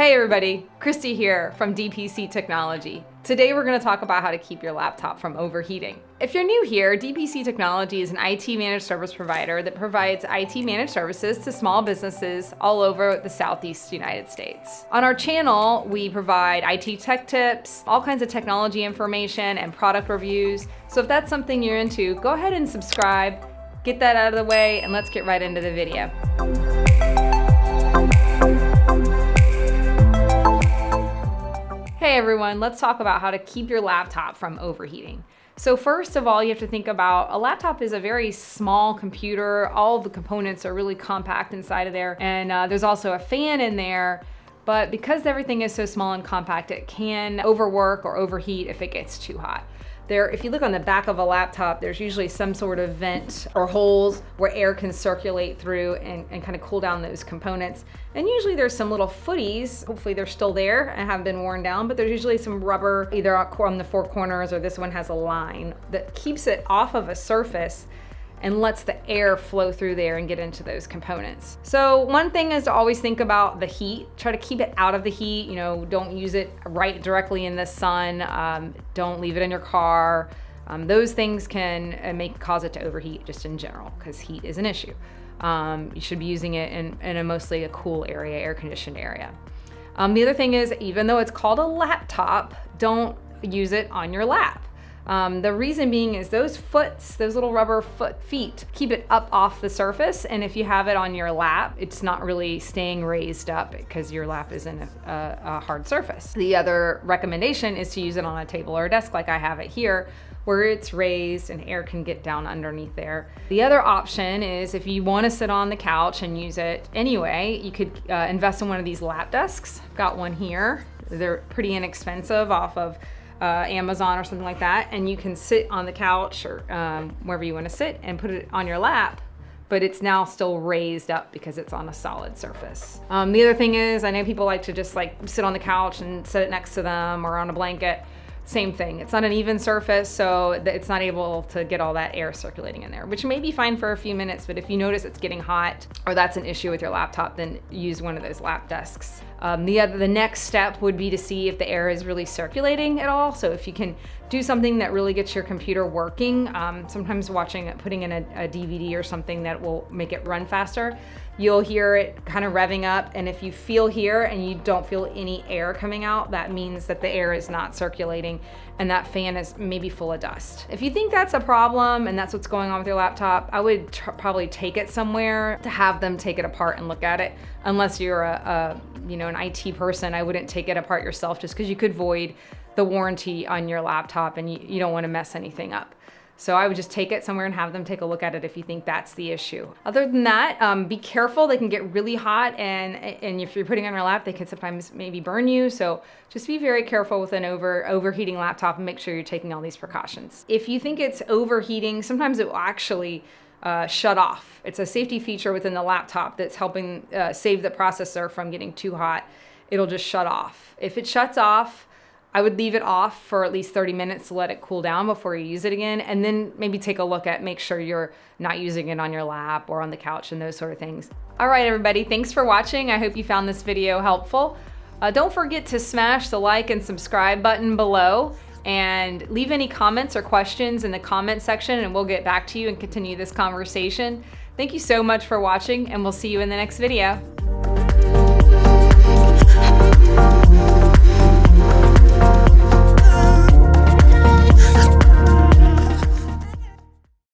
Hey everybody, Christi here from DPC Technology. Today we're going to talk about how to keep your laptop from overheating. If you're new here, DPC Technology is an IT managed service provider that provides IT managed services to small businesses all over the Southeast United States. On our channel, we provide IT tech tips, all kinds of technology information, and product reviews. So if that's something you're into, go ahead and subscribe, get that out of the way, and let's get right into the video. Hey everyone, let's talk about how to keep your laptop from overheating. So first of all, you have to think about a laptop is a very small computer. All of the components are really compact inside of there, and there's also a fan in there. But because everything is so small and compact, it can overwork or overheat if it gets too hot. If you look on the back of a laptop, there's usually some sort of vent or holes where air can circulate through and kind of cool down those components. And usually there's some little footies, hopefully they're still there and haven't been worn down, but there's usually some rubber either on the four corners, or this one has a line that keeps it off of a surface and lets the air flow through there and get into those components. So one thing is to always think about the heat. Try to keep it out of the heat. Don't use it right directly in the sun. Don't leave it in your car. Those things can cause it to overheat just in general, because heat is an issue. You should be using it in mostly a cool area, air-conditioned area. The other thing is, even though it's called a laptop, don't use it on your lap. The reason being is those little rubber feet keep it up off the surface, and if you have it on your lap, it's not really staying raised up because your lap is in a hard surface. The other recommendation is to use it on a table or a desk like I have it here, where it's raised and air can get down underneath there. The other option is if you want to sit on the couch and use it anyway, you could invest in one of these lap desks. I've got one here. They're pretty inexpensive off of Amazon or something like that, and you can sit on the couch or wherever you want to sit and put it on your lap, but it's now still raised up because it's on a solid surface. The other thing is, I know people like to just sit on the couch and set it next to them or on a blanket. Same thing, it's not an even surface, so it's not able to get all that air circulating in there, which may be fine for a few minutes, but if you notice it's getting hot or that's an issue with your laptop, then use one of those lap desks. The next step would be to see if the air is really circulating at all. So if you can do something that really gets your computer working, sometimes putting in a DVD or something that will make it run faster, you'll hear it kind of revving up. And if you feel here and you don't feel any air coming out, that means that the air is not circulating and that fan is maybe full of dust. If you think that's a problem and that's what's going on with your laptop, I would probably take it somewhere to have them take it apart and look at it. Unless you're an IT person, I wouldn't take it apart yourself, just because you could void the warranty on your laptop and you don't want to mess anything up. So I would just take it somewhere and have them take a look at it if you think that's the issue. Other than that, be careful. They can get really hot, and if you're putting it on your lap, they can sometimes maybe burn you. So just be very careful with an overheating laptop and make sure you're taking all these precautions. If you think it's overheating, sometimes it will actually shut off. It's a safety feature within the laptop that's helping save the processor from getting too hot. It'll just shut off. If it shuts off, I would leave it off for at least 30 minutes to let it cool down before you use it again, and then maybe take a look make sure you're not using it on your lap or on the couch and those sort of things. All right, everybody, thanks for watching. I hope you found this video helpful. Don't forget to smash the like and subscribe button below, and leave any comments or questions in the comment section, and we'll get back to you and continue this conversation. Thank you so much for watching, and we'll see you in the next video.